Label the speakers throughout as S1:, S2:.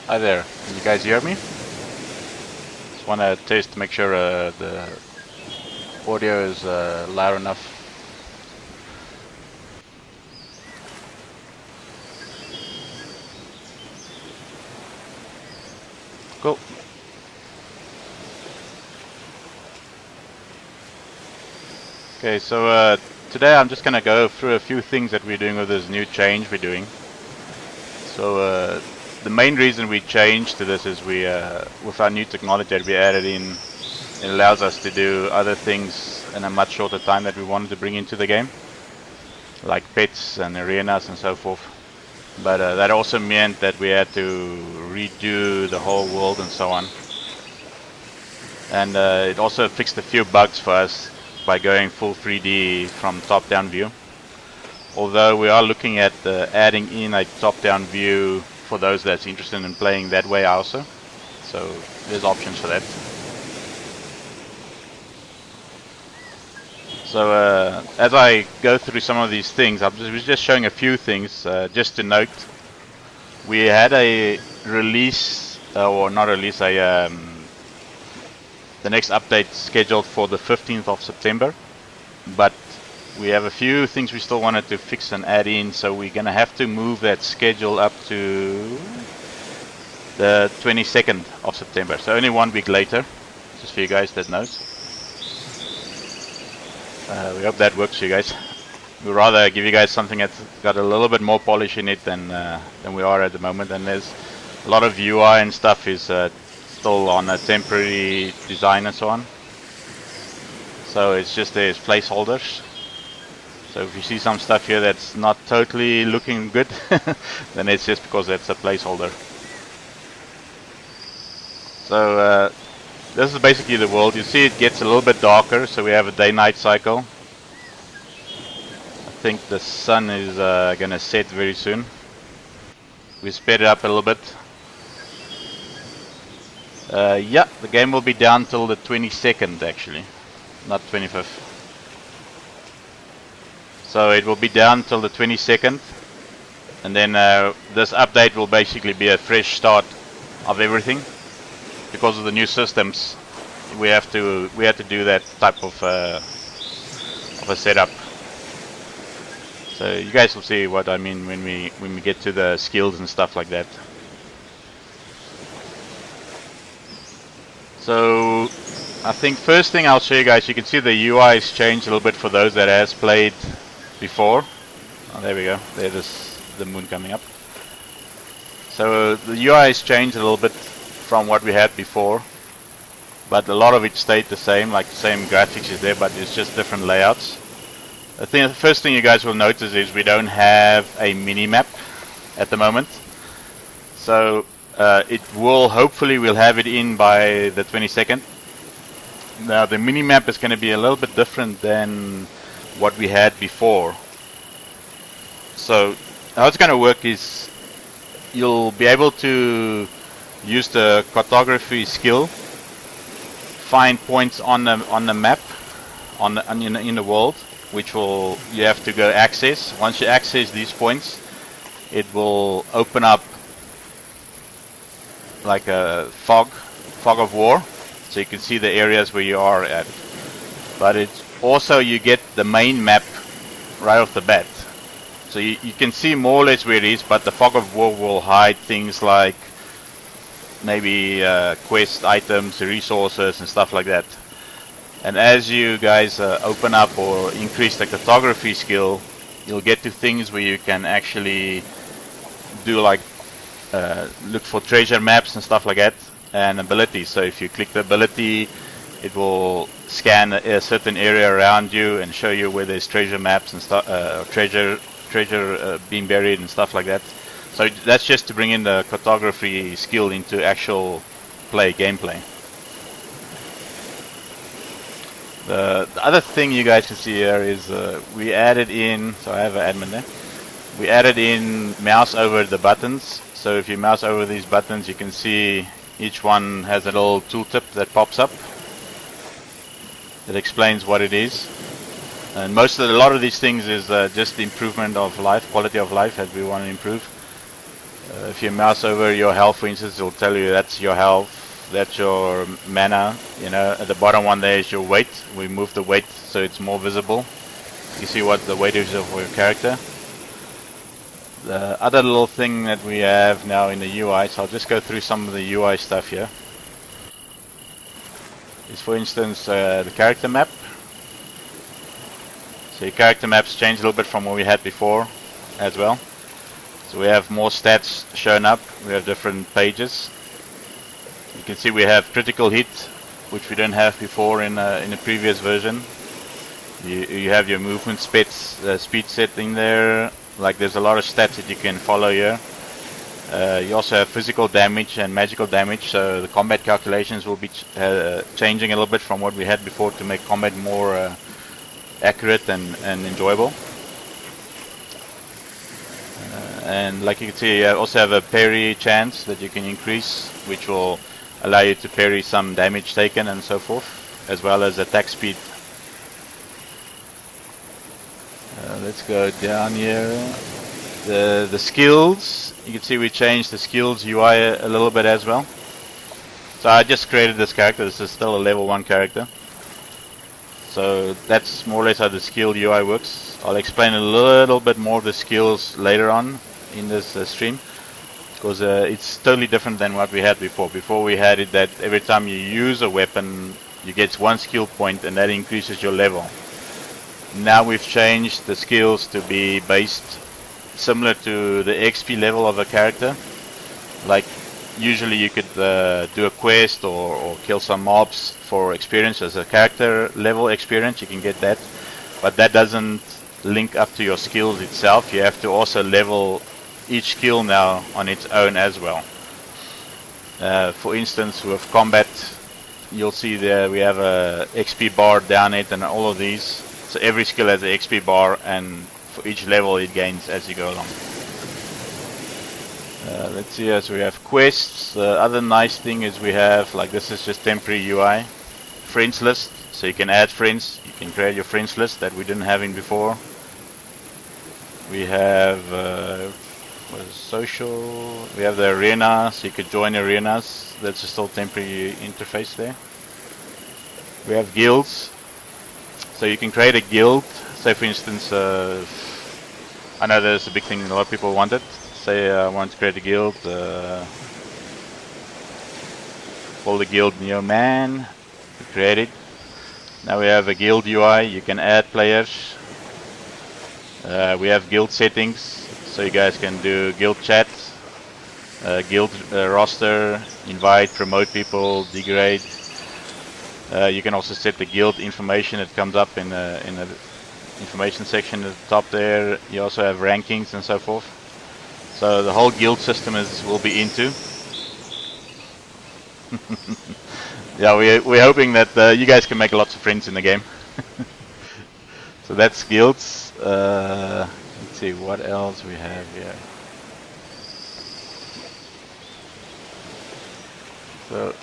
S1: Hi there, can you guys hear me? Just want to test to make sure the audio is loud enough. Cool. Okay, so today I'm just going to go through a few things that we're doing with this new change we're doing. So the main reason we changed to this is we, with our new technology that we added in, it allows us to do other things in a much shorter time that we wanted to bring into the game, like pets and arenas and so forth. But that also meant that we had to redo the whole world and so on. And it also fixed a few bugs for us by going full 3D from top-down view. Although we are looking at adding in a top-down view for those that's interested in playing that way also. So there's options for that. So as I go through some of these things, I was just showing a few things just to note. We had a release, or not release, the next update scheduled for the 15th of September, but we have a few things we still wanted to fix and add in, so we're going to have to move that schedule up to the 22nd of September, so only 1 week later, just for you guys that knows. We hope that works for you guys. We'd rather give you guys something that's got a little bit more polish in it than we are at the moment, and there's a lot of UI and stuff is still on a temporary design and so on. So it's just there's placeholders. So if you see some stuff here that's not totally looking good, then it's just because that's a placeholder. So this is basically the world. You see it gets a little bit darker, so we have a day-night cycle. I think the sun is gonna set very soon. We sped it up a little bit. Yeah, the game will be down till the 22nd actually, not 25th. So it will be down till the 22nd, and then this update will basically be a fresh start of everything. Because of the new systems, we had to do that type of a setup. So you guys will see what I mean when we get to the skills and stuff like that. So I think first thing I'll show you guys, you can see the UI has changed a little bit for those that has played before. Oh, there we go. There's the moon coming up. So the UI has changed a little bit from what we had before, but a lot of it stayed the same, like the same graphics is there, but it's just different layouts. I think the first thing you guys will notice is we don't have a mini-map at the moment. So it will, hopefully we'll have it in by the 22nd. Now the mini-map is going to be a little bit different than what we had before. So how it's going to work is you'll be able to use the cartography skill, find points on the map, in the world, which you have to go access. Once you access these points, it will open up like a fog of war, so you can see the areas where you are at. But it's also, you get the main map right off the bat, so you can see more or less where it is, but the fog of war will hide things like maybe quest items, resources and stuff like that. And as you guys open up or increase the cartography skill, you'll get to things where you can actually do like look for treasure maps and stuff like that, and abilities. So if you click the ability, it will scan a certain area around you and show you where there's treasure maps and stuff, treasure being buried and stuff like that. So that's just to bring in the cartography skill into actual gameplay. The other thing you guys can see here is we added in, so I have an admin there, we added in mouse over the buttons. So if you mouse over these buttons, you can see each one has a little tooltip that pops up that explains what it is. And a lot of these things is just the improvement of life, quality of life that we want to improve. If you mouse over your health, for instance, it will tell you that's your health, that's your mana. You know, at the bottom one there is your weight. We move the weight so it's more visible. You see what the weight is of your character. The other little thing that we have now in the UI, so I'll just go through some of the UI stuff here, is for instance the character map. So your character maps change a little bit from what we had before as well. So we have more stats shown up, we have different pages. You can see we have critical hit, which we didn't have before in the previous version. You have your movement speed set in there. Like there's a lot of stats that you can follow here. You also have physical damage and magical damage, so the combat calculations will be changing a little bit from what we had before to make combat more accurate and enjoyable. And like you can see, you also have a parry chance that you can increase, which will allow you to parry some damage taken and so forth, as well as attack speed. Let's go down here. The skills, you can see we changed the skills UI a little bit as well. So I just created this character. This is still a level 1 character. So that's more or less how the skill UI works. I'll explain a little bit more of the skills later on in this stream, because it's totally different than what we had before. Before we had it that every time you use a weapon, you get 1 skill point and that increases your level. Now we've changed the skills to be based similar to the XP level of a character. Like usually you could do a quest or kill some mobs for experience as a character level experience, you can get that. But that doesn't link up to your skills itself. You have to also level each skill now on its own as well. For instance, with combat, you'll see there we have a XP bar down it and all of these. So every skill has an XP bar, and for each level it gains as you go along. Let's see, as we have quests. The other nice thing is we have, like this is just temporary UI, friends list. So you can add friends, you can create your friends list that we didn't have in before. We have social, we have the arena, so you could join arenas. That's a still temporary interface there. We have guilds. So you can create a guild. Say for instance, I know there's a big thing a lot of people wanted. Say I want to create a guild, call the guild Neo Man, create it. Now we have a guild UI, you can add players. We have guild settings, so you guys can do guild chat, guild roster, invite, promote people, degrade. You can also set the guild information that comes up in the information section at the top there. You also have rankings and so forth. So the whole guild system will be into. Yeah, we're hoping that you guys can make lots of friends in the game. So that's guilds. Let's see what else we have here. So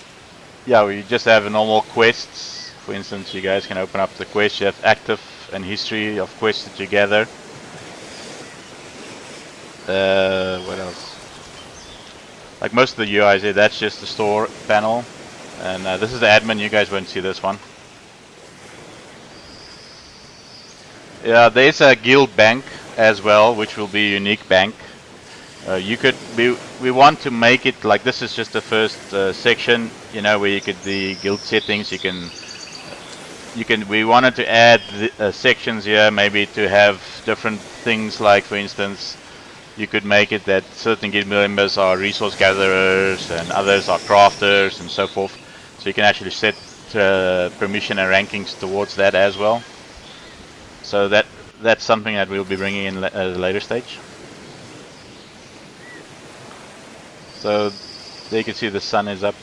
S1: yeah, we just have normal quests. For instance, you guys can open up the quest. You have active and history of quests that you gather. What else? Like most of the UIs here, that's just the store panel. And this is the admin, you guys won't see this one. Yeah, there's a guild bank as well, which will be a unique bank. We want to make it like this is just the first section, you know, where you could the guild settings. We wanted to add sections here, maybe to have different things. Like for instance, you could make it that certain guild members are resource gatherers and others are crafters and so forth. So you can actually set permission and rankings towards that as well. So that's something that we'll be bringing in at a later stage. So there you can see the sun is up.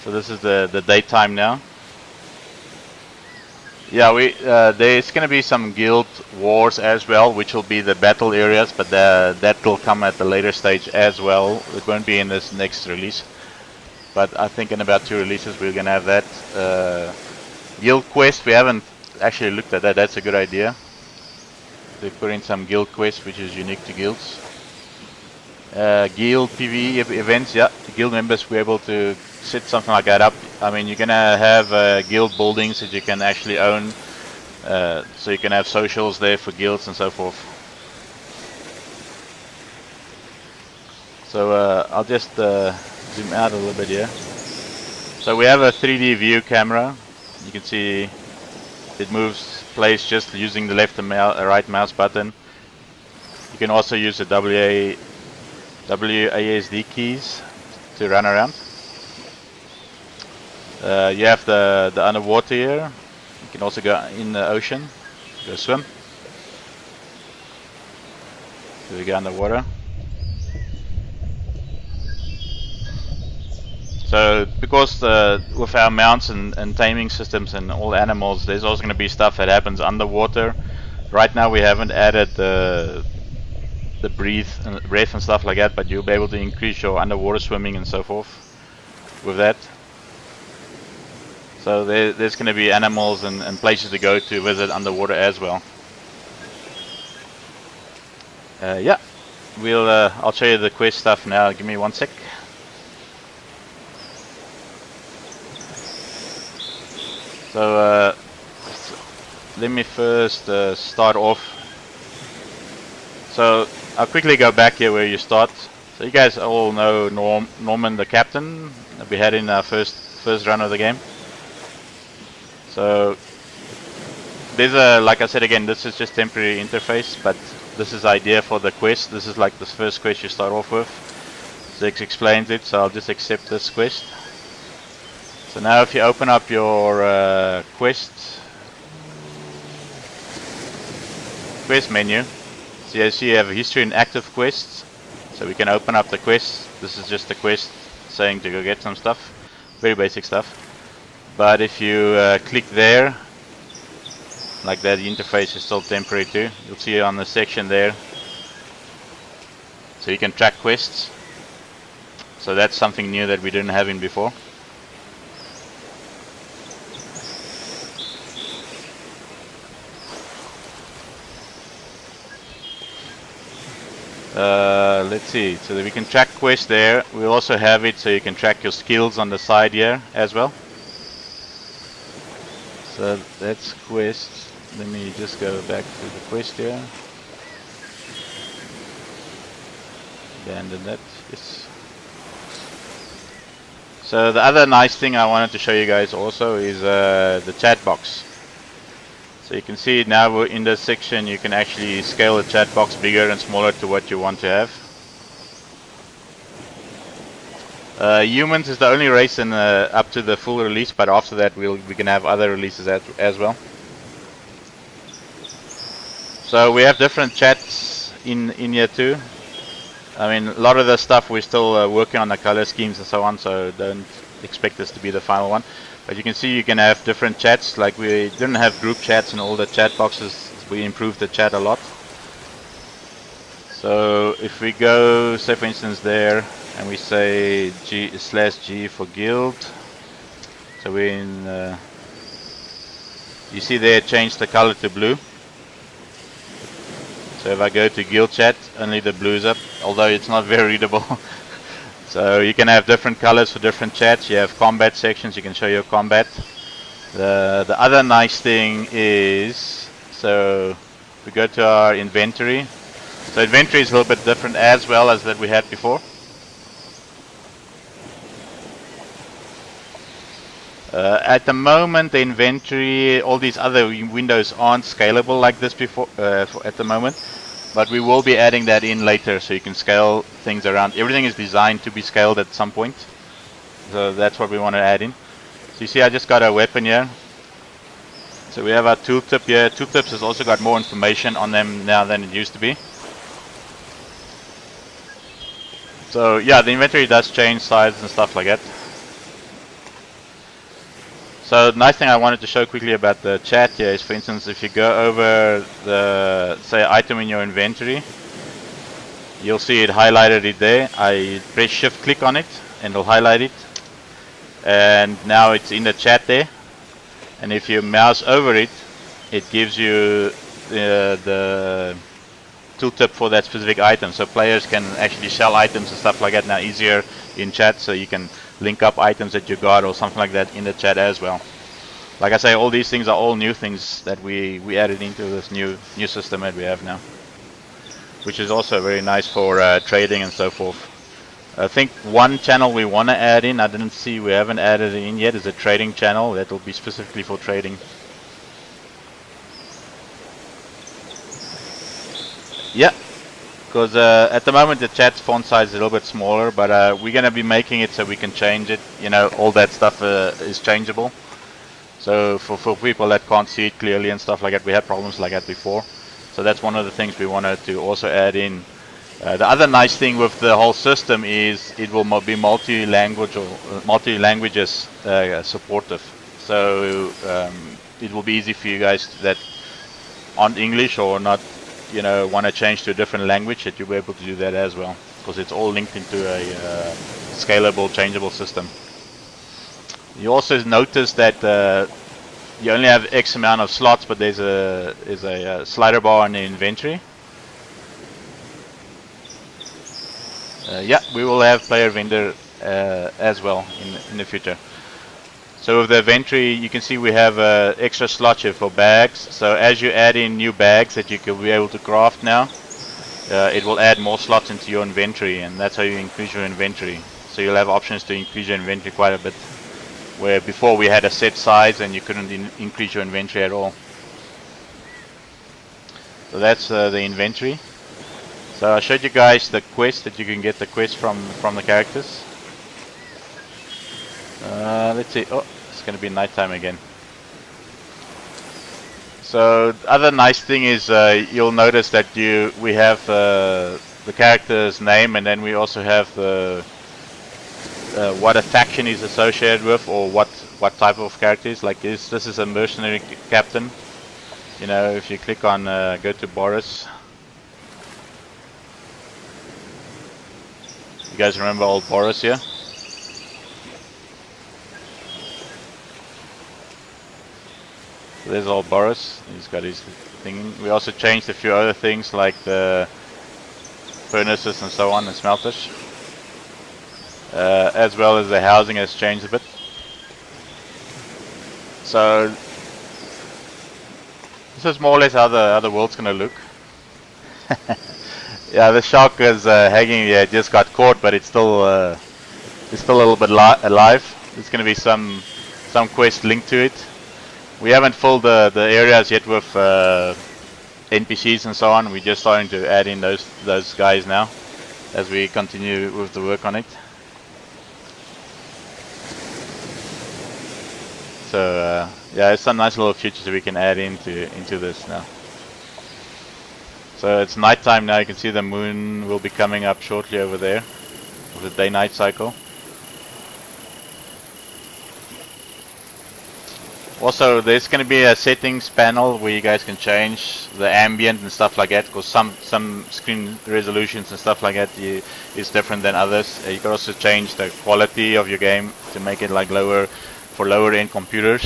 S1: So this is the daytime now. Yeah, there's going to be some guild wars as well, which will be the battle areas, but that will come at a later stage as well. It won't be in this next release, but I think in about 2 releases we're going to have that. Guild quest, we haven't actually looked at that. That's a good idea. They put in some guild quest, which is unique to guilds. guild PvE events, yeah, the guild members were able to set something like that up. I mean, you're gonna have guild buildings that you can actually own, so you can have socials there for guilds and so forth. So I'll just zoom out a little bit here. So we have a 3D view camera. You can see it moves place just using the left and right mouse button. You can also use the WASD keys to run around. You have the underwater here. You can also go in the ocean, go swim. So we go underwater. So because with our mounts and taming systems and all animals, there's also going to be stuff that happens underwater. Right now we haven't added the breath and stuff like that, but you'll be able to increase your underwater swimming and so forth with that. So there's going to be animals and places to go to visit underwater as well. Yeah, I'll show you the quest stuff now. Give me 1 sec. So let me first start off. So I'll quickly go back here where you start. So you guys all know Norman the captain that we had in our first run of the game. So there's like I said again, this is just temporary interface, but this is the idea for the quest. This is like the first quest you start off with. So it explains it, so I'll just accept this quest. So now if you open up your quest menu, so you see you have history and active quests. So we can open up the quest. This is just a quest saying to go get some stuff, very basic stuff. But if you click there, like that, the interface is still temporary too. You'll see on the section there. So you can track quests. So that's something new that we didn't have in before. Let's see, so that we can track quests there. We'll also have it so you can track your skills on the side here as well. So that's quest. Let me just go back to the quest here. Abandon that, yes. So the other nice thing I wanted to show you guys also is the chat box. So you can see now we're in this section, you can actually scale the chat box bigger and smaller to what you want to have. Humans is the only race in up to the full release, but after that we can have other releases as well. So we have different chats in here too. I mean, a lot of the stuff we're still working on the color schemes and so on, so don't expect this to be the final one. But you can see you can have different chats. Like we didn't have group chats in all the chat boxes. We improved the chat a lot. So if we go, say for instance there, and we say /G for guild. So we're in, you see there, change the color to blue. So if I go to guild chat, only the blue's up, although it's not very readable. So you can have different colors for different chats. You have combat sections, you can show your combat. The other nice thing is, so we go to our inventory. So inventory is a little bit different as well as that we had before. At the moment, the inventory, all these other windows aren't scalable like this before at the moment, but we will be adding that in later, so you can scale things around. Everything is designed to be scaled at some point, so that's what we want to add in. So you see, I just got a weapon here. So we have our tooltip here. Tooltips has also got more information on them now than it used to be. So yeah, the inventory does change size and stuff like that. So the nice thing I wanted to show quickly about the chat here is, for instance, if you go over the, say, item in your inventory, you'll see it highlighted it there. I press shift click on it and it'll highlight it. And now it's in the chat there. And if you mouse over it, it gives you the tooltip for that specific item, so players can actually sell items and stuff like that now easier in chat, so you can link up items that you got or something like that in the chat as well. Like I say, all these things are all new things that we added into this new system that we have now, which is also very nice for trading and so forth. I think one channel we want to add in, I didn't see, we haven't added it in yet, is a trading channel that will be specifically for trading. Yeah, because at the moment the chat font size is a little bit smaller, but we're going to be making it so we can change it. You know, all that stuff is changeable. So for people that can't see it clearly and stuff like that, we had problems like that before. So that's one of the things we wanted to also add in. The other nice thing with the whole system is it will be multi-language or multi-languages supportive. So it will be easy for you guys that aren't English or not, you know, want to change to a different language, that you'll be able to do that as well, because it's all linked into a scalable, changeable system. You also notice that you only have X amount of slots, but there's a slider bar in the inventory. Yeah, we will have player vendor as well in the future. So with the inventory, you can see we have extra slots here for bags. So as you add in new bags that you can be able to craft now, it will add more slots into your inventory, and that's how you increase your inventory. So you'll have options to increase your inventory quite a bit, where before we had a set size and you couldn't increase your inventory at all. So that's the inventory. So I showed you guys the quest, that you can get the quest from the characters. Let's see. Oh, it's going to be nighttime again. So the other nice thing is you'll notice that we have the character's name, and then we also have the what a faction is associated with, or what type of character is. Like this is a mercenary captain. You know, if you click on go to Boris. You guys remember old Boris here? So there's old Boris. He's got his thing. We also changed a few other things like the furnaces and so on, and smelters. As well as the housing has changed a bit. So this is more or less how the world's gonna look. Yeah, the shark is hanging. Yeah, just got caught, but it's still a little bit alive. There's gonna be some quest linked to it. We haven't filled the areas yet with NPCs and so on. We're just starting to add in those guys now as we continue with the work on it. So yeah, it's some nice little features that we can add into this now. So it's nighttime now. You can see the moon will be coming up shortly over there with the day-night cycle. Also, there's going to be a settings panel where you guys can change the ambient and stuff like that, because some screen resolutions and stuff like that is different than others. You can also change the quality of your game to make it like lower for lower end computers.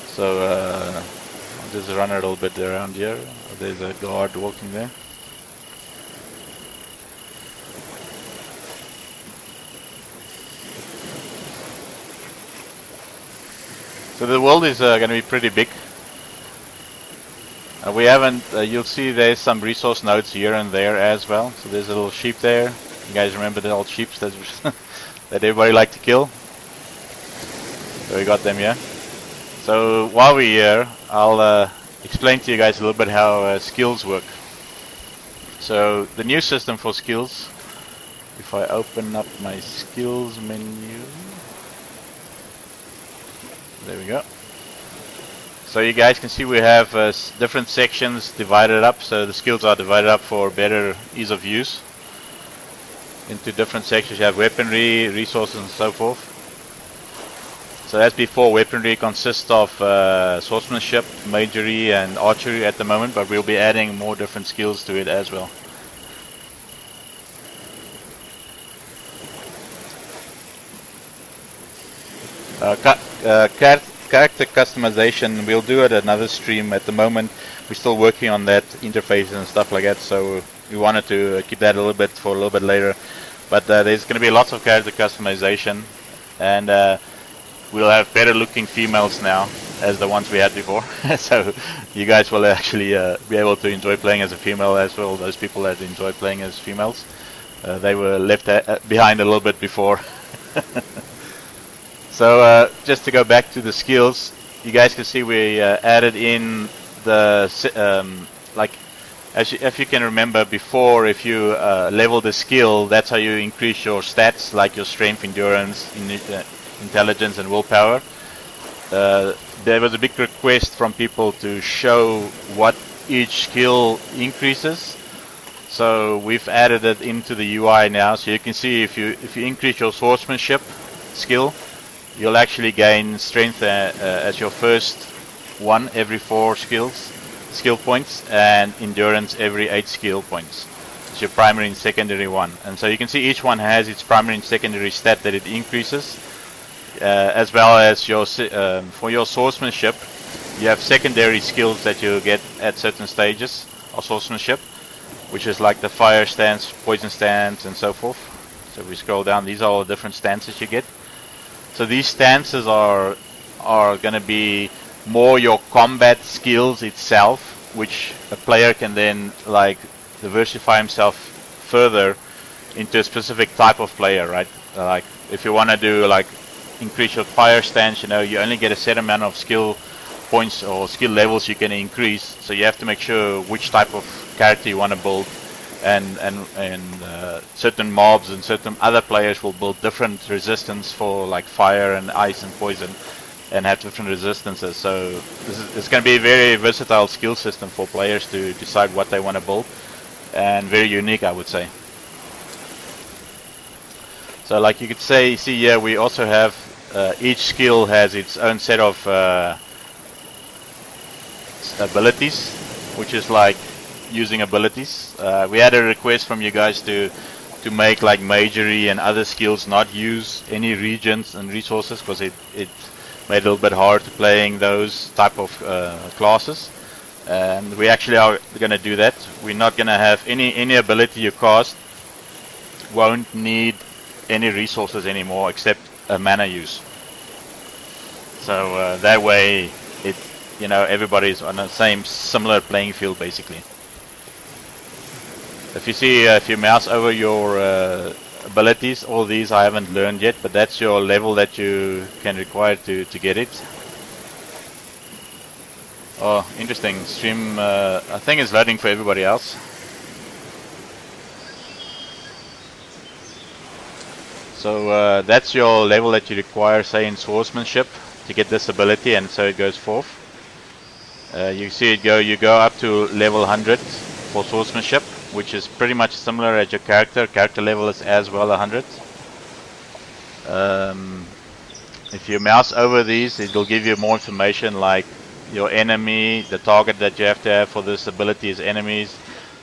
S1: So I'll just run a little bit around here. There's a guard walking there. So the world is going to be pretty big. We haven't, you'll see there's some resource nodes here and there as well. So there's a little sheep there. You guys remember the old sheep that everybody liked to kill? So we got them here. So while we're here, I'll explain to you guys a little bit how skills work. So the new system for skills, if I open up my skills menu, there we go. So you guys can see we have different sections divided up. So the skills are divided up for better ease of use into different sections. You have weaponry, resources and so forth. So as before, weaponry consists of swordsmanship, magery and archery at the moment, but we'll be adding more different skills to it as well. character customization, we'll do it another stream. At the moment, we're still working on that interface and stuff like that, so we wanted to keep that a little bit for a little bit later. But there's going to be lots of character customization, and we'll have better looking females now as the ones we had before. So you guys will actually be able to enjoy playing as a female as well. Those people that enjoy playing as females, they were left behind a little bit before. So just to go back to the skills, you guys can see we added in the like, if you can remember before, if you level the skill, that's how you increase your stats, like your strength, endurance, intelligence and willpower. There was a big request from people to show what each skill increases, so we've added it into the UI now. So you can see if you increase your swordsmanship skill, you'll actually gain strength as your first one every 4 skill points, and endurance every 8 skill points. It's your primary and secondary one, and so you can see each one has its primary and secondary stat that it increases, as well as your for your swordsmanship, you have secondary skills that you get at certain stages of swordsmanship, which is like the fire stance, poison stance, and so forth. So if we scroll down, these are all the different stances you get. So these stances are going to be more your combat skills itself, which a player can then like diversify himself further into a specific type of player, right? Like if you want to do like increase your fire stance, you know, you only get a set amount of skill points or skill levels you can increase, so you have to make sure which type of character you want to build, and certain mobs and certain other players will build different resistance for like fire and ice and poison, and have different resistances. So it's going to be a very versatile skill system for players to decide what they want to build, and very unique, I would say. So like you could see here, we also have each skill has its own set of abilities, which is like using abilities. We had a request from you guys to make like majory and other skills not use any regions and resources, because it made it a little bit hard to playing those type of classes, and we actually are going to do that. We're not going to have any ability you cast won't need any resources anymore except a mana use. So that way it, you know, everybody's on the same similar playing field basically. If you see, if you mouse over your abilities, all these I haven't learned yet, but that's your level that you can require to get it. Oh, interesting. Stream, I think it's loading for everybody else. So that's your level that you require, say in swordsmanship, to get this ability, and so it goes forth. You see it go, you go up to level 100 for swordsmanship, which is pretty much similar as your character level is as well 100. If you mouse over these, it will give you more information, like your enemy, the target that you have to have for this ability is enemies.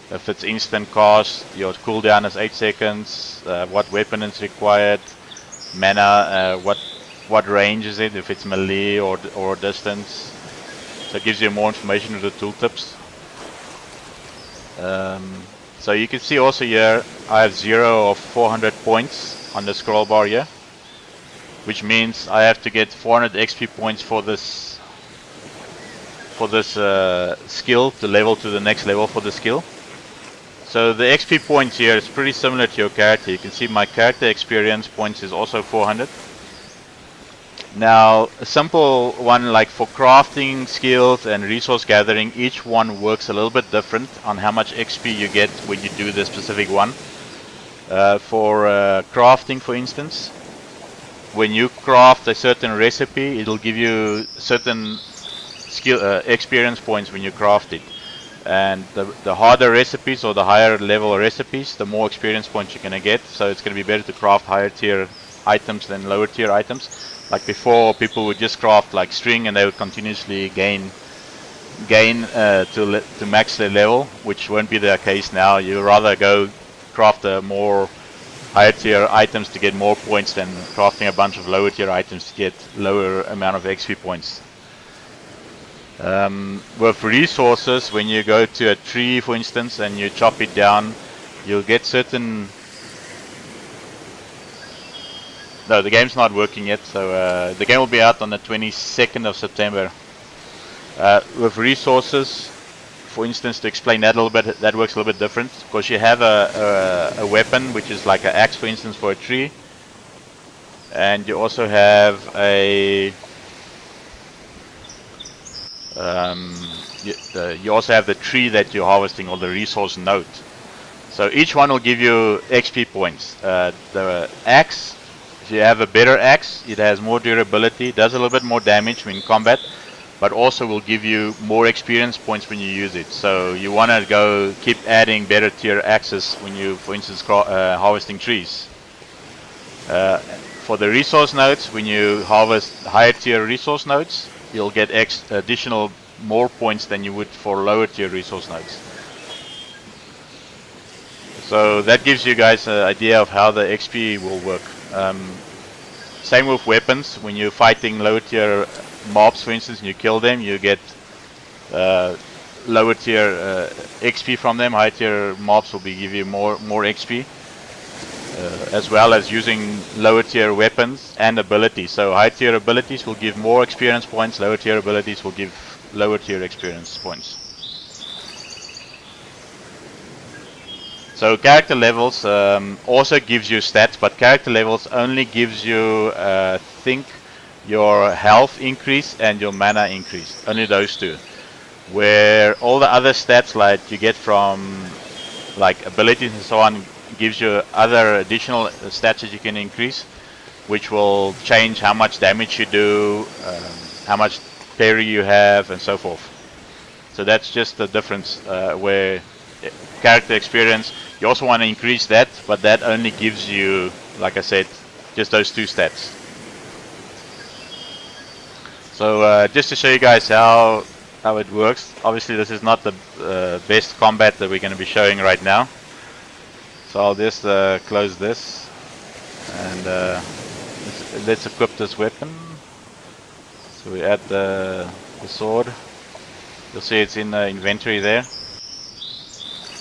S1: If it's instant cast, your cooldown is 8 seconds, what weapon is required, mana, what range is it, if it's melee or distance. So it gives you more information with the tooltips. So you can see also here, I have 0 of 400 points on the scroll bar here, which means I have to get 400 XP points for this skill to level to the next level for the skill. So the XP points here is pretty similar to your character. You can see my character experience points is also 400. Now a simple one like for crafting skills and resource gathering, each one works a little bit different on how much XP you get when you do the specific one. For crafting, for instance, when you craft a certain recipe, it'll give you certain skill experience points when you craft it. And the harder recipes or the higher level recipes, the more experience points you're going to get. So it's going to be better to craft higher tier items than lower tier items. Like before, people would just craft like string and they would continuously gain to max their level, which won't be the case now. You rather go craft a more higher tier items to get more points than crafting a bunch of lower tier items to get lower amount of XP points. With resources, when you go to a tree, for instance, and you chop it down, you'll get certain... No, the game's not working yet, so the game will be out on the 22nd of September. With resources, for instance, to explain that a little bit, that works a little bit different, because you have a weapon, which is like an axe, for instance, for a tree, and you also have a... you also have the tree that you're harvesting, or the resource node. So each one will give you XP points. The axe, if you have a better axe, it has more durability, does a little bit more damage when in combat, but also will give you more experience points when you use it. So you want to go keep adding better tier axes when you, for instance, harvesting trees. For the resource nodes, when you harvest higher tier resource nodes, you'll get additional more points than you would for lower tier resource nodes. So that gives you guys an idea of how the XP will work. Same with weapons. When you're fighting lower tier mobs, for instance, and you kill them, you get lower tier XP from them. High tier mobs will give you more XP, as well as using lower tier weapons and abilities. So high tier abilities will give more experience points, lower tier abilities will give lower tier experience points. So character levels also gives you stats, but character levels only gives you, think, your health increase and your mana increase. Only those two. Where all the other stats, like you get from like abilities and so on, gives you other additional stats that you can increase, which will change how much damage you do, how much parry you have, and so forth. So that's just the difference, where character experience, you also want to increase that, but that only gives you, like I said, just those two stats. So just to show you guys how it works, obviously this is not the best combat that we're going to be showing right now. So I'll just close this, and let's equip this weapon. So we add the sword. You'll see it's in the inventory there.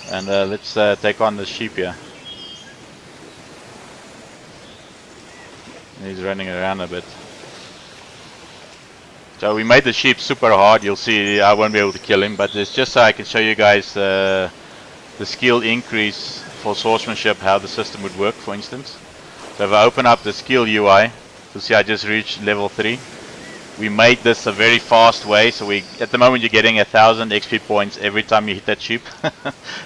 S1: And let's take on the sheep here. He's running around a bit. So we made the sheep super hard. You'll see I won't be able to kill him, but it's just so I can show you guys the skill increase for swordsmanship, how the system would work, for instance. So if I open up the skill UI, you'll see I just reached level 3. We made this a very fast way, so at the moment you're getting 1000 XP points every time you hit that sheep,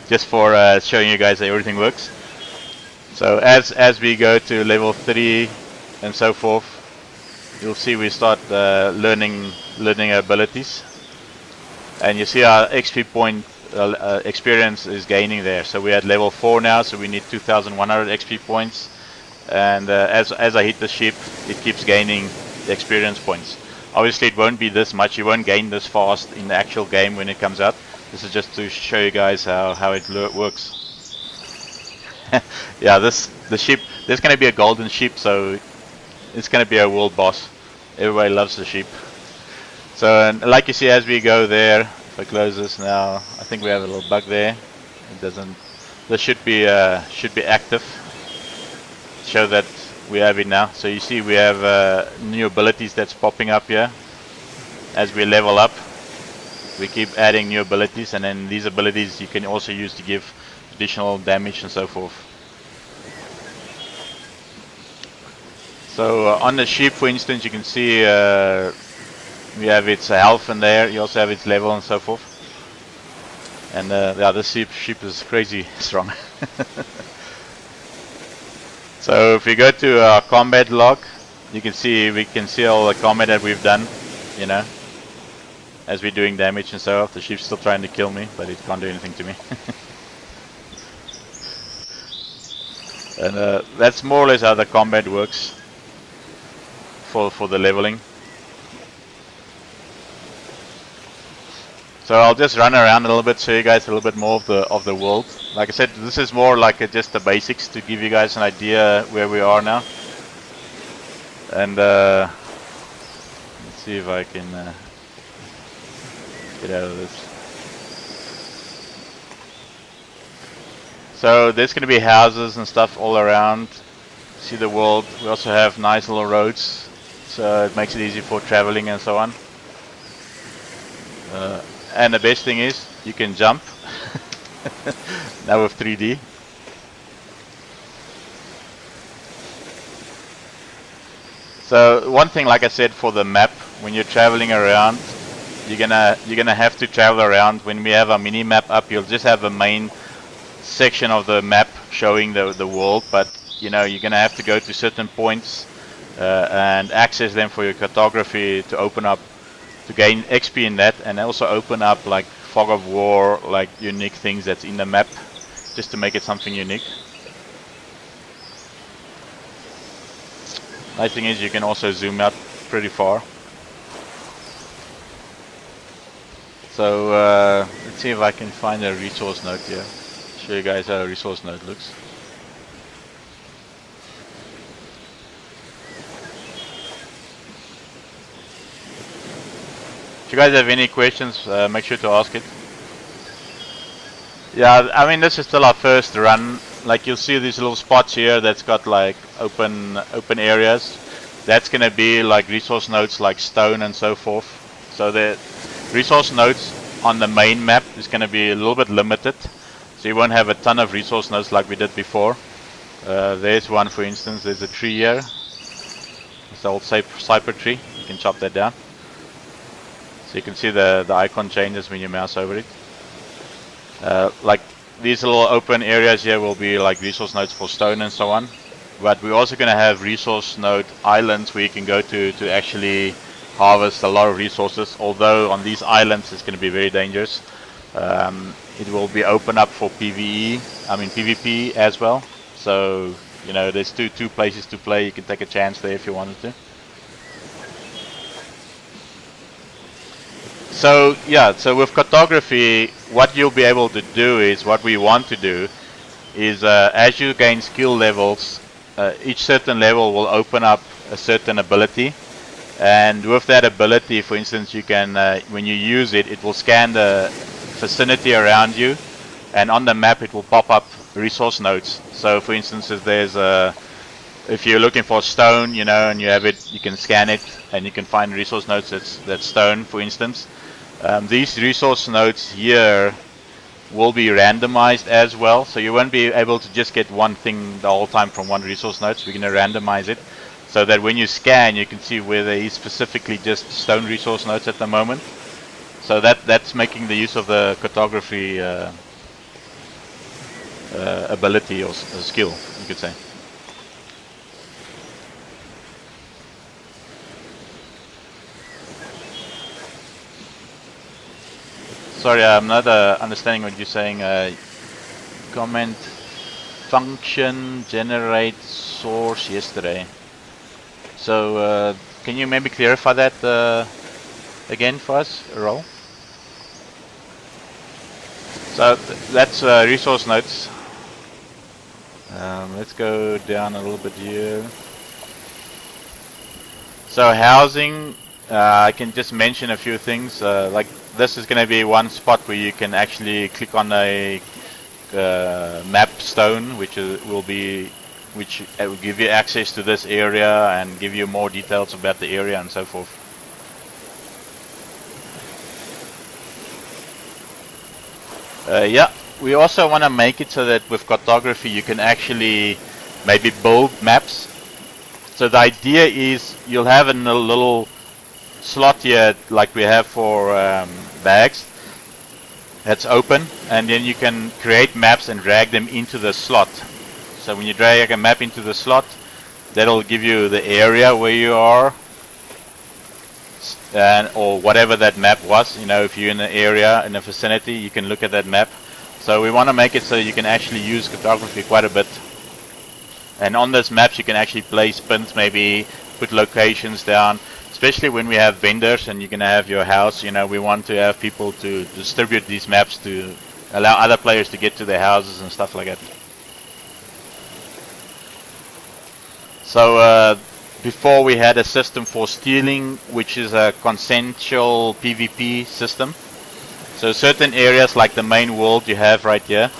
S1: just for showing you guys how everything works. So as we go to level 3 and so forth, you'll see we start learning abilities, and you see our XP point experience is gaining there. So we're at level 4 now, so we need 2100 XP points, and as I hit the sheep, it keeps gaining experience points. Obviously it won't be this much, you won't gain this fast in the actual game when it comes out. This is just to show you guys how it works. Yeah, the sheep, there's going to be a golden sheep, so it's going to be a world boss. Everybody loves the sheep. So, and like you see as we go there, if I close this now, I think we have a little bug there. It doesn't, this should be active. Show that we have it now. So you see we have new abilities that's popping up here. As we level up, we keep adding new abilities, and then these abilities you can also use to give additional damage and so forth. So on the sheep, for instance, you can see we have its health in there, you also have its level and so forth. And yeah, this sheep is crazy strong. So if we go to our combat log, you can see we can see all the combat that we've done, you know, as we're doing damage and so forth. The sheep's still trying to kill me, but it can't do anything to me. And that's more or less how the combat works for the leveling. So I'll just run around a little bit, show you guys a little bit more of the world. Like I said, this is more like just the basics to give you guys an idea where we are now. And let's see if I can get out of this. So there's going to be houses and stuff all around. See the world. We also have nice little roads, so it makes it easy for traveling and so on. And the best thing is you can jump now with 3D. So one thing, like I said, for the map, when you're traveling around, you're gonna have to travel around. When we have a mini map up, you'll just have a main section of the map showing the world, but you know, you're gonna have to go to certain points and access them for your cartography to open up, to gain XP in that, and also open up like fog of war, like unique things that's in the map, just to make it something unique. Nice thing is you can also zoom out pretty far. So let's see if I can find a resource node here. Show you guys how a resource node looks. If you guys have any questions, make sure to ask it. Yeah, I mean, this is still our first run. Like, you'll see these little spots here that's got like open areas. That's gonna be like resource nodes like stone and so forth. So the resource nodes on the main map is gonna be a little bit limited. So you won't have a ton of resource nodes like we did before. There's one, for instance. There's a tree here. It's the old cyper tree. You can chop that down. So you can see the icon changes when you mouse over it. Like these little open areas here will be like resource nodes for stone and so on. But we're also going to have resource node islands where you can go to actually harvest a lot of resources. Although on these islands it's going to be very dangerous. It will be open up for PvP as well. So you know, there's two places to play. You can take a chance there if you wanted to. So yeah, so with cartography, what you'll be able to do is, what we want to do is, as you gain skill levels, each certain level will open up a certain ability, and with that ability, for instance, you can, when you use it, it will scan the vicinity around you, and on the map it will pop up resource nodes. So for instance, if there's if you're looking for stone, you know, and you have it, you can scan it and you can find resource nodes that's stone, for instance. These resource nodes here will be randomized as well, so you won't be able to just get one thing the whole time from one resource node. So we're going to randomize it so that when you scan, you can see where there is specifically just stone resource nodes at the moment. So that's making the use of the cartography ability or skill, you could say. Sorry, I'm not understanding what you're saying. Comment function generate source yesterday. So can you maybe clarify that again for us, Roll? So that's resource nodes. Let's go down a little bit here. So housing, I can just mention a few things. Like this is going to be one spot where you can actually click on a map stone, which will give you access to this area and give you more details about the area and so forth. Yeah, we also want to make it so that with cartography you can actually maybe build maps. So the idea is you'll have a little slot here like we have for bags that's open, and then you can create maps and drag them into the slot. So when you drag a map into the slot, that'll give you the area where you are, and or whatever that map was. You know, if you're in an area in a vicinity, you can look at that map. So we want to make it so you can actually use cartography quite a bit. And on those maps you can actually place pins, maybe put locations down. especially when we have vendors and you're going to have your house, you know, we want to have people to distribute these maps to allow other players to get to their houses and stuff like that. So before we had a system for stealing, which is a consensual PvP system. So certain areas like the main world you have right here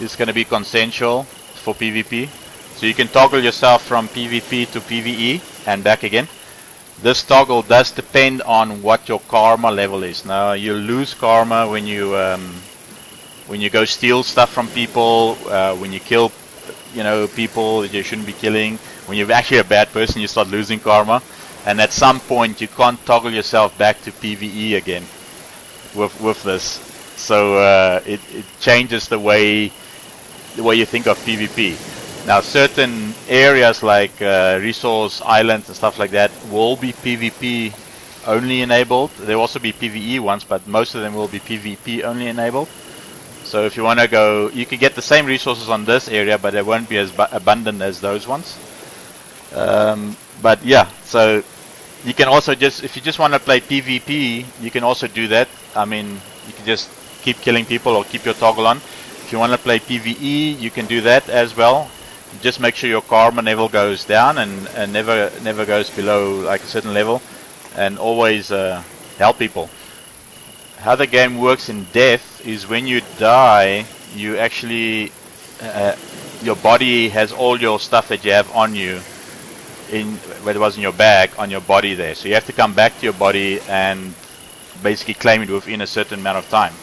S1: is going to be consensual for PvP. So you can toggle yourself from PvP to PvE and back again. This toggle does depend on what your karma level is. Now you lose karma when you go steal stuff from people, when you kill, you know, people that you shouldn't be killing. When you're actually a bad person, you start losing karma, and at some point you can't toggle yourself back to PvE again with this. So it changes the way you think of PvP. Now certain areas like resource islands and stuff like that will be PvP only enabled. There will also be PvE ones, but most of them will be PvP only enabled. So if you want to go, you can get the same resources on this area, but they won't be as abundant as those ones. But yeah, so you can also just, if you just want to play PvP, you can also do that. I mean, you can just keep killing people or keep your toggle on. If you want to play PvE, you can do that as well. Just make sure your karma level goes down and never goes below like a certain level, and always help people. How the game works in death is when you die, you actually your body has all your stuff that you have on you in where it was in your bag on your body there. So you have to come back to your body and basically claim it within a certain amount of time.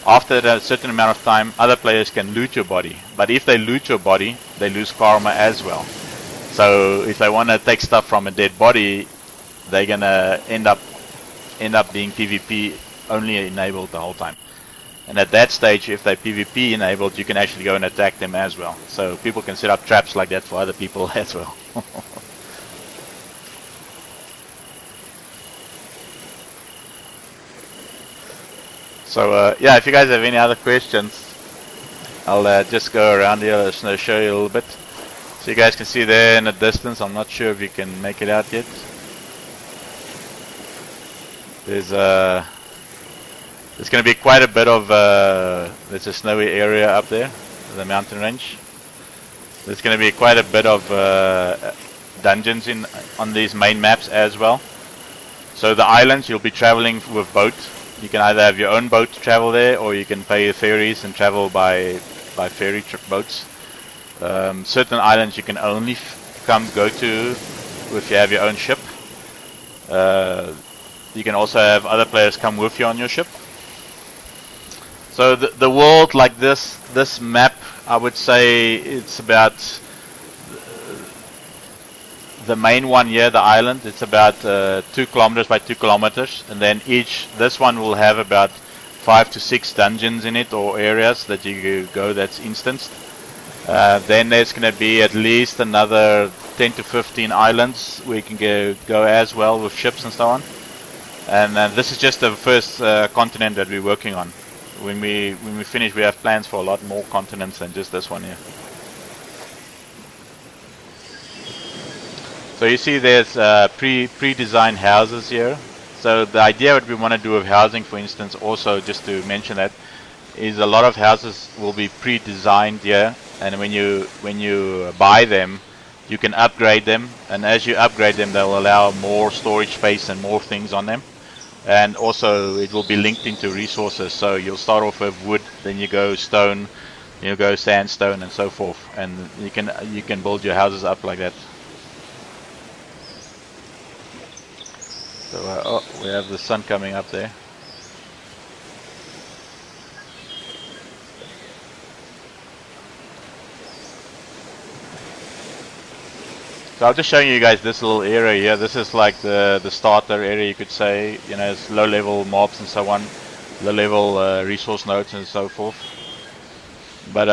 S1: After a certain amount of time, other players can loot your body. But if they loot your body, they lose karma as well. So if they want to take stuff from a dead body, they're gonna end up being PvP only enabled the whole time. And at that stage, if they're PvP enabled, you can actually go and attack them as well. So people can set up traps like that for other people as well. So yeah, if you guys have any other questions, I'll just go around here and show you a little bit. So you guys can see there in the distance. I'm not sure if you can make it out yet. There's going to be quite a bit of there's a snowy area up there, the mountain range. There's going to be quite a bit of dungeons on these main maps as well. So the islands, you'll be traveling with boat. You can either have your own boat to travel there, or you can pay ferries and travel by ferry boats. Certain islands you can only go to if you have your own ship. You can also have other players come with you on your ship. So the world like this map, I would say it's about the main one here, the island. It's about 2 kilometers by 2 kilometers, and then this one will have about 5 to 6 dungeons in it, or areas that you go that's instanced. Then there's going to be at least another 10 to 15 islands where you can go as well with ships and so on. And this is just the first continent that we're working on. When we finish, we have plans for a lot more continents than just this one here. So you see there's pre-designed houses here. So the idea what we want to do with housing, for instance, also just to mention that, is a lot of houses will be pre-designed here, and when you buy them, you can upgrade them, and as you upgrade them, they'll allow more storage space and more things on them. And also it will be linked into resources, so you'll start off with wood, then you go stone, you go sandstone and so forth, and you can build your houses up like that. So oh, we have the sun coming up there. So I'm just showing you guys this little area here. This is like the starter area, you could say. You know, it's low level mobs and so on, low level resource nodes and so forth. But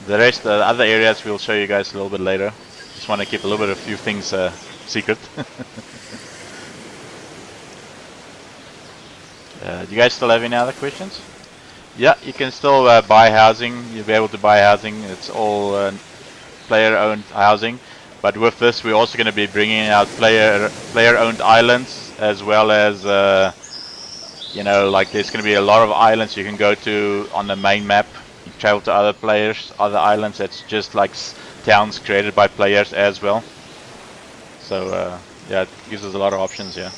S1: the rest, the other areas, we'll show you guys a little bit later. Just want to keep a few things secret. Do you guys still have any other questions? Yeah, you can still buy housing. You'll be able to buy housing. It's all player-owned housing, But with this, we're also going to be bringing out player-owned islands, as well as you know, like there's going to be a lot of islands you can go to on the main map. You can travel to other players, other islands. That's just like towns created by players as well. So yeah, it gives us a lot of options here.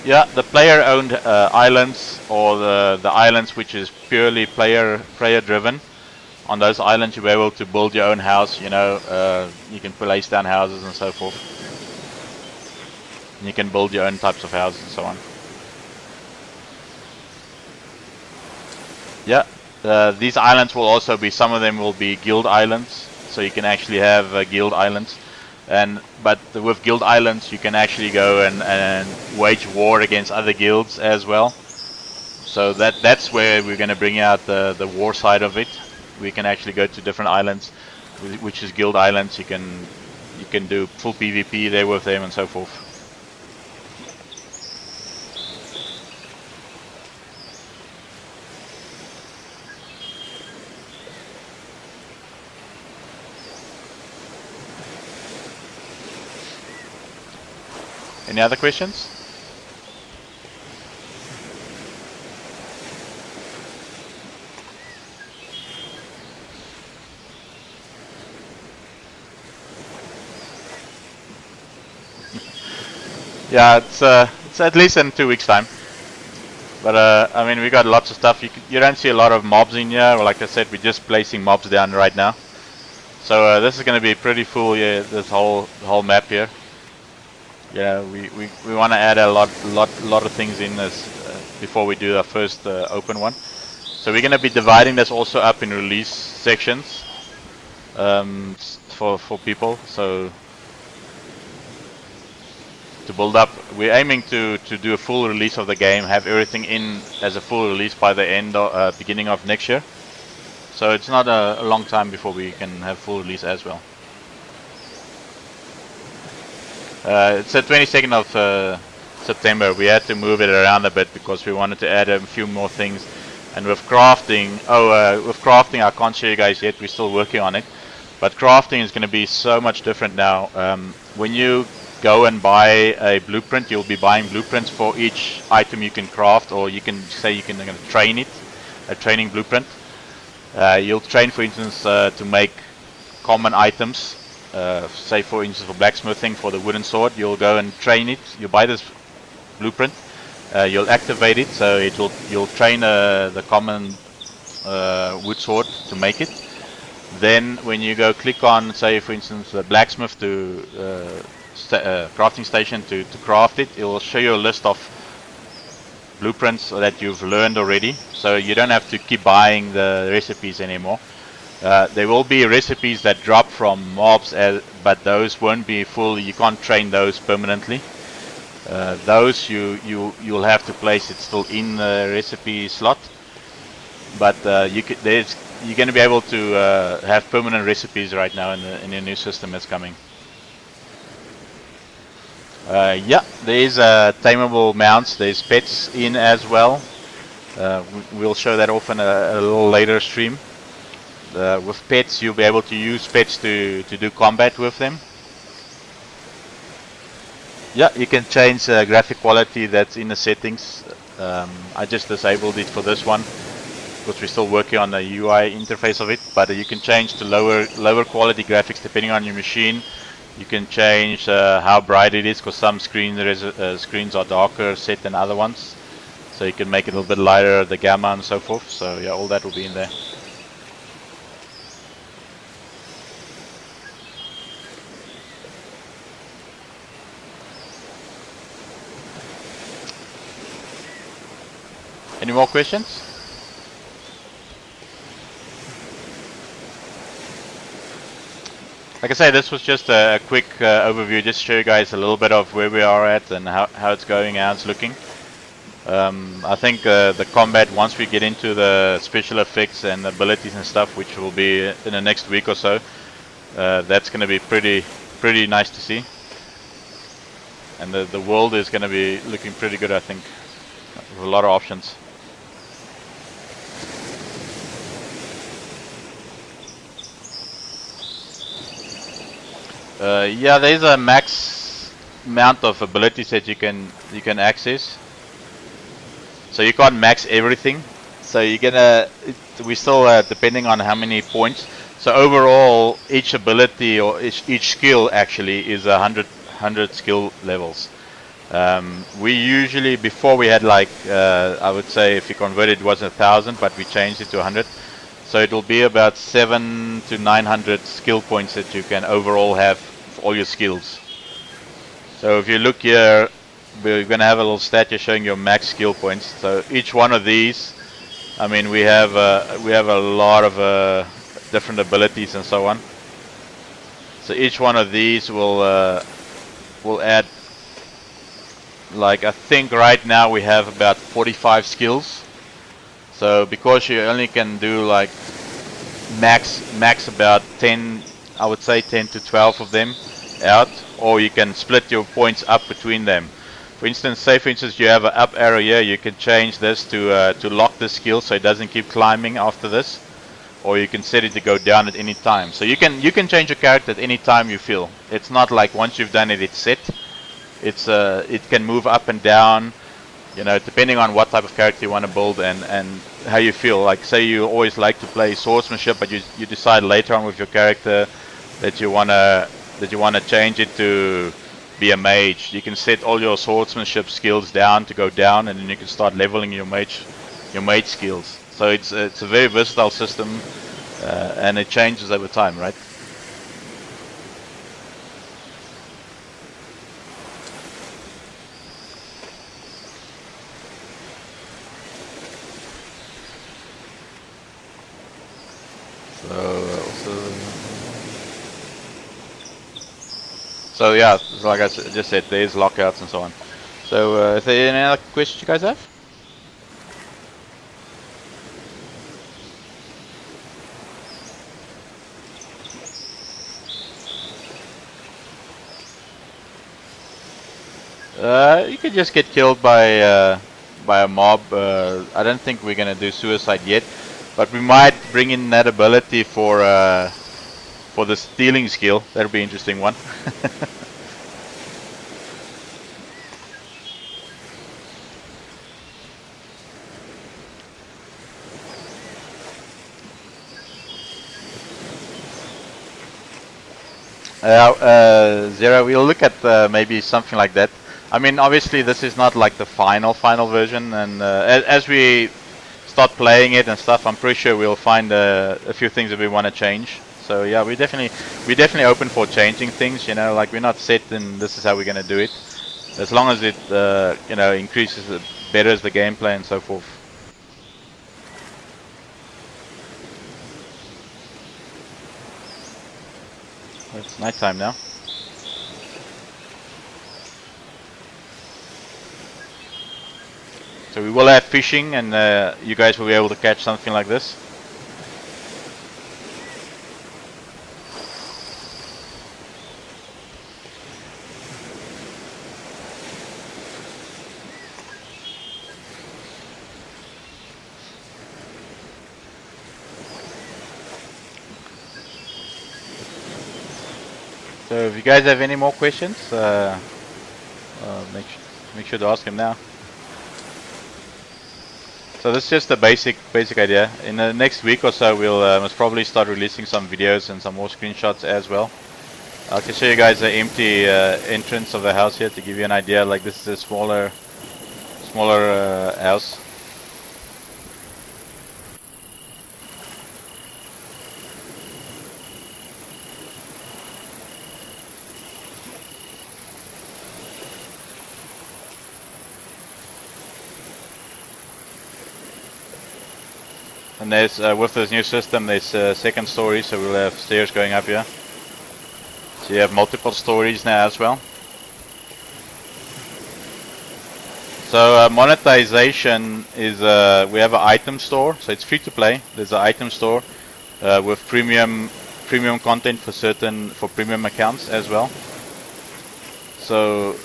S1: Yeah, the player-owned islands, or the islands which is purely player-driven. On those islands, you'll be able to build your own house. You know, you can place down houses and so forth. And you can build your own types of houses and so on. Yeah, these islands will also be, some of them will be guild islands, so you can actually have guild islands. But with guild islands, you can actually go and wage war against other guilds as well. So that's where we're going to bring out the war side of it. We can actually go to different islands, which is guild islands. You can do full PvP there with them and so forth. Any other questions? Yeah, it's at least in 2 weeks' time. But I mean, we got lots of stuff. You don't see a lot of mobs in here. Like I said, we're just placing mobs down right now. So this is going to be pretty full. Yeah, this whole map here. Yeah, we want to add a lot of things in this before we do our first open one. So we're going to be dividing this also up in release sections for people. So to build up, we're aiming to do a full release of the game, have everything in as a full release by the end of beginning of next year. So it's not a long time before we can have full release as well. It's the 22nd of September. We had to move it around a bit because we wanted to add a few more things. And with crafting, I can't show you guys yet. We're still working on it. But crafting is going to be so much different now. When you go and buy a blueprint, you'll be buying blueprints for each item you can craft, or you can say you can train it, a training blueprint. You'll train, for instance, to make common items. Say for instance for blacksmithing, for the wooden sword, you'll go and train it. You buy this blueprint, you'll activate it, so you'll train the common wood sword to make it. Then when you go click on, say for instance, the blacksmith to crafting station to craft it, it will show you a list of blueprints that you've learned already, so you don't have to keep buying the recipes anymore. There will be recipes that drop from mobs, but those won't be full. You can't train those permanently. Those you'll have to place it still in the recipe slot. But you're going to be able to have permanent recipes right now in the new system that's coming. Yeah, there is tameable mounts. There's pets in as well. We'll show that off in a little later stream. With pets, you'll be able to use pets to do combat with them. Yeah, you can change graphic quality that's in the settings. I just disabled it for this one because we're still working on the UI interface of it. But you can change to lower quality graphics depending on your machine. You can change how bright it is, because some screens are darker set than other ones. So you can make it a little bit lighter, the gamma and so forth. So yeah, all that will be in there. Any more questions? Like I say, this was just a quick overview, just to show you guys a little bit of where we are at and how it's going, how it's looking. I think the combat, once we get into the special effects and abilities and stuff, which will be in the next week or so, That's going to be pretty nice to see. And the world is going to be looking pretty good, I think, with a lot of options. Yeah, there's a max amount of abilities that you can access. So you can't max everything. So you're gonna, we still depending on how many points. So overall, each ability or each skill actually is 100 skill levels. We usually, before we had like, I would say if you converted it was 1,000, but we changed it to 100. So it will be about 700 to 900 skill points that you can overall have for all your skills. So if you look here, we're going to have a little stat here showing your max skill points. So each one of these, I mean, we have a lot of different abilities and so on. So each one of these will add, like I think right now we have about 45 skills. So because you only can do like max about 10, I would say 10 to 12 of them out, or you can split your points up between them. For instance, say for instance you have an up arrow here, you can change this to lock the skill so it doesn't keep climbing after this, or you can set it to go down at any time. So you can change your character at any time you feel. It's not like once you've done it, it's set. It's it can move up and down, you know, depending on what type of character you want to build and how you feel. Like say you always like to play swordsmanship, but you decide later on with your character that you wanna change it to be a mage. You can set all your swordsmanship skills down to go down, and then you can start leveling your mage skills. So it's a very versatile system, and it changes over time, right? So yeah, like I just said, there's lockouts and so on. So is there any other questions you guys have? You could just get killed by a mob. I don't think we're gonna do suicide yet, but we might bring in that ability for the stealing skill. That'll be an interesting one. Zero, we'll look at maybe something like that. I mean, obviously this is not like the final version, and as we start playing it and stuff, I'm pretty sure we'll find a few things that we want to change. So yeah, we're definitely open for changing things. You know, like we're not set in this is how we're gonna do it. As long as it you know, increases, betters the gameplay and so forth. It's nighttime now. So we will have fishing, and you guys will be able to catch something like this. So if you guys have any more questions, make sure to ask him now. So this is just the basic idea. In the next week or so, we'll most probably start releasing some videos and some more screenshots as well. I can show you guys the empty entrance of the house here to give you an idea. Like this is a smaller house. And there's with this new system, there's a second story, so we'll have stairs going up here. So you have multiple stories now as well. So monetization is we have an item store, so it's free to play. There's an item store with premium premium content for premium accounts as well. So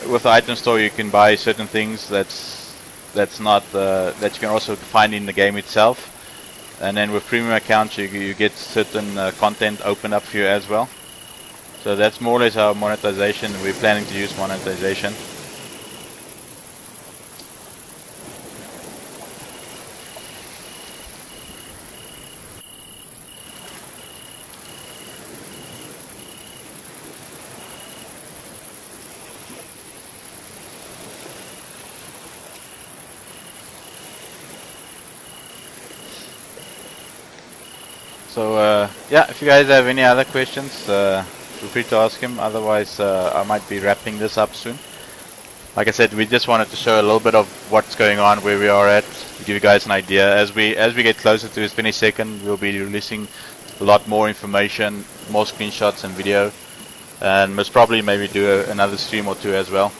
S1: with the item store, you can buy certain things that's not that you can also find in the game itself. And then with premium accounts, you get certain content open up for you as well. So that's more or less our monetization. We're planning to use monetization. So yeah, if you guys have any other questions, feel free to ask him. Otherwise, I might be wrapping this up soon. Like I said, we just wanted to show a little bit of what's going on, where we are at, to give you guys an idea. As we get closer to his 22nd, we'll be releasing a lot more information, more screenshots and video, and most probably maybe do another stream or two as well.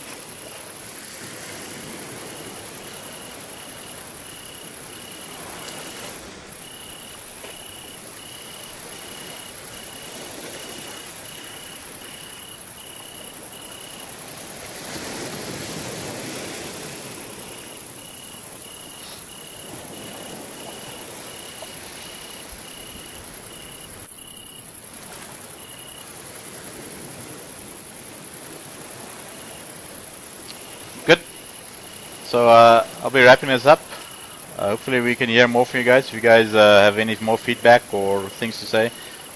S1: Good. So I'll be wrapping this up. Hopefully we can hear more from you guys. If you guys have any more feedback or things to say,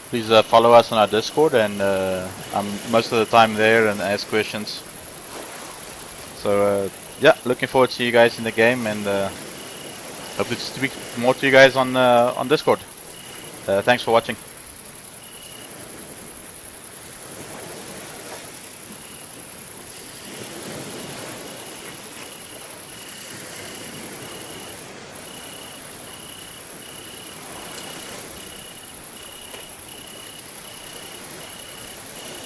S1: please follow us on our Discord, and I'm most of the time there and ask questions. So yeah, looking forward to see you guys in the game, and hope to speak more to you guys on Discord. Thanks for watching.